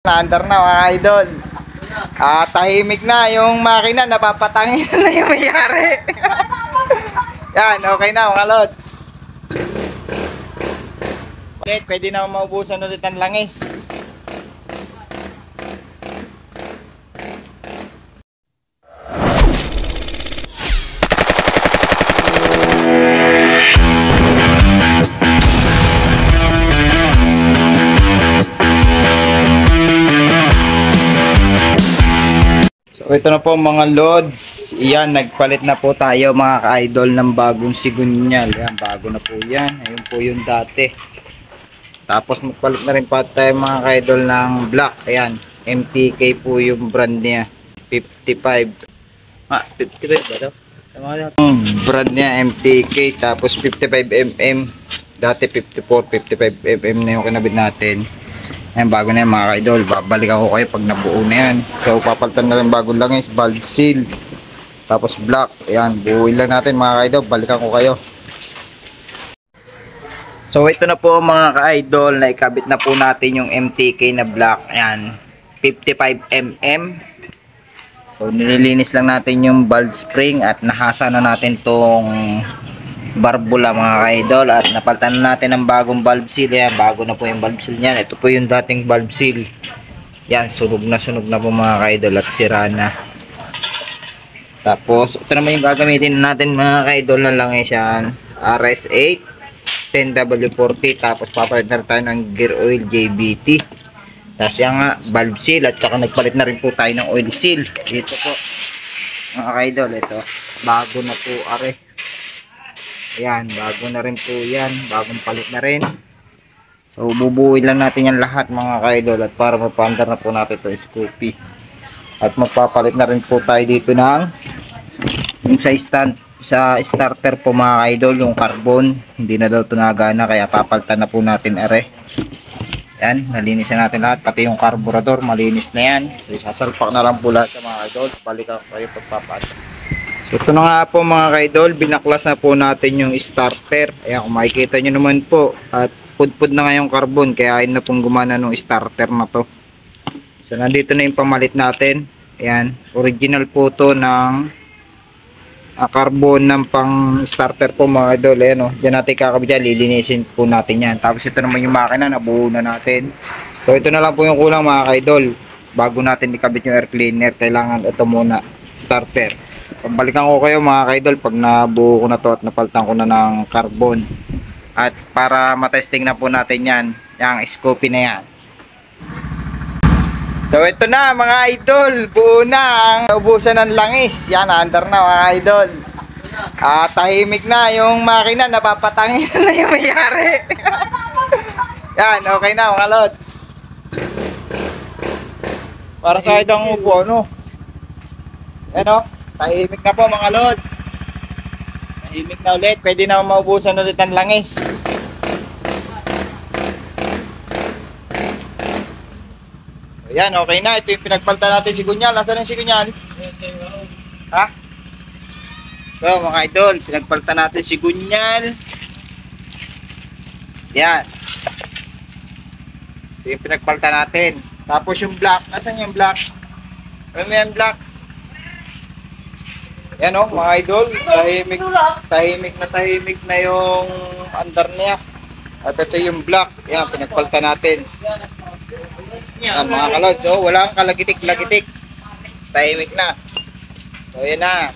Naandar na mga idol. Tahimik na yung makina, napapatangin na yung mayari. Yan, okay na mga lods. Okay, pwede na maubusan ulit ang langis. So ito na po mga lods. Yan, nagpalit na po tayo mga ka-idol ng bagong sigunyal. Yan, bago na po yan. Ayun po yung dati. Tapos magpalit na rin pa tayo mga ka-idol ng black. Ayan, MTK po yung brand niya. 55. 55 ba daw? Brand niya MTK. Tapos 55mm. Dati 54, 55mm na yung kinabit natin. Ayan, bago na yan mga ka-idol. Babalik ako kayo pag nabuo na yan. So papalitan na rin bagong langis, valve seal, tapos black. Ayan, buuin lang natin mga ka-idol. Balikan ko kayo. So ito na po mga ka-idol, naikabit na po natin yung MTK na black. Ayan, 55mm. So nililinis lang natin yung valve spring at nahasa na natin tong barbula mga ka-idol, at napalitan na natin ng bagong valve seal. Yan, bago na po yung valve seal niyan. Ito po yung dating valve seal. Yan, sunog na po mga ka-idol at sira na. Tapos ito naman yung gagamitin natin mga ka-idol na langis. Yan, RS8 10W40. Tapos papalit na tayo ng gear oil JBT. Tapos yan nga, valve seal, at saka nagpalit na rin po tayo ng oil seal. Ito po mga ka-idol, ito bago na po are. Ayan, bago na rin po yan. Bagong palit na rin. So, bubuuin lang natin yan lahat mga ka-idol. At para mapandar na po natin ito Scoopy. At magpapalit na rin po tayo dito ng yung sa starter po mga ka-idol, yung carbon. Hindi na daw ito nagana, kaya papalitan na po natin are. Ayan, nalinisan natin lahat. Pati yung carburetor, malinis na yan. So, sasalpak na lang po lahat sa mga ka-idol. Balikan ko kayo pagpapasok. So, ito na nga po mga ka-idol, binaklas na po natin yung starter. Ayan, kung makikita nyo naman po, at pudpud na nga yung carbon, kaya ayun na pong gumana ng starter na to. So nandito na yung pamalit natin. Ayan, original po to ng carbon ng pang starter po mga ka-idol. Ayan o, dyan natin kakabit yan, lilinisin po natin yan. Tapos ito naman yung makina, nabuo na natin. So ito na lang po yung kulang mga ka-idol. Bago natin ikabit yung air cleaner, kailangan ito muna, starter. Pabalikan ko kayo mga ka-idol pag nabuo ko na to at napalitan ko na ng carbon. At para matesting na po natin yan, yung Scoopy na yan. So ito na mga idol, buo na ang ubusan ng langis. Yan, andar na mga idol. Tahimik na yung makina, napapatangin na yung mayari. Yan, okay na mga lods. Para sa itong upo, ano? Yan o. Tahimik na po mga lods. Tahimik na ulit. Pwede na maubusan ulit ang langis. Ayan, okay na. Ito yung pinagpalitan natin si Gunyal. Nasaan yung si Gunyal? Ha? So mga idol, pinagpalitan natin si Gunyal. Ayan. Ito yung pinagpalitan natin. Tapos yung black. Nasaan yung black? Ano yung black? Yan o mga idol, tahimik na yung andar niya. At ito yung black, yan, pinagpalitan natin. Yan mga kalods, so walang kalagitik-lagitik. Tahimik na. So yan na.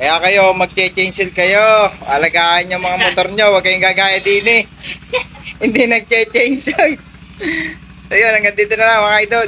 Kaya kayo, mag-change seal kayo. Alagaan yung mga motor nyo, huwag kayong gagaya din eh. Hindi nag-change seal. So yun, hanggang dito na lang mga idol.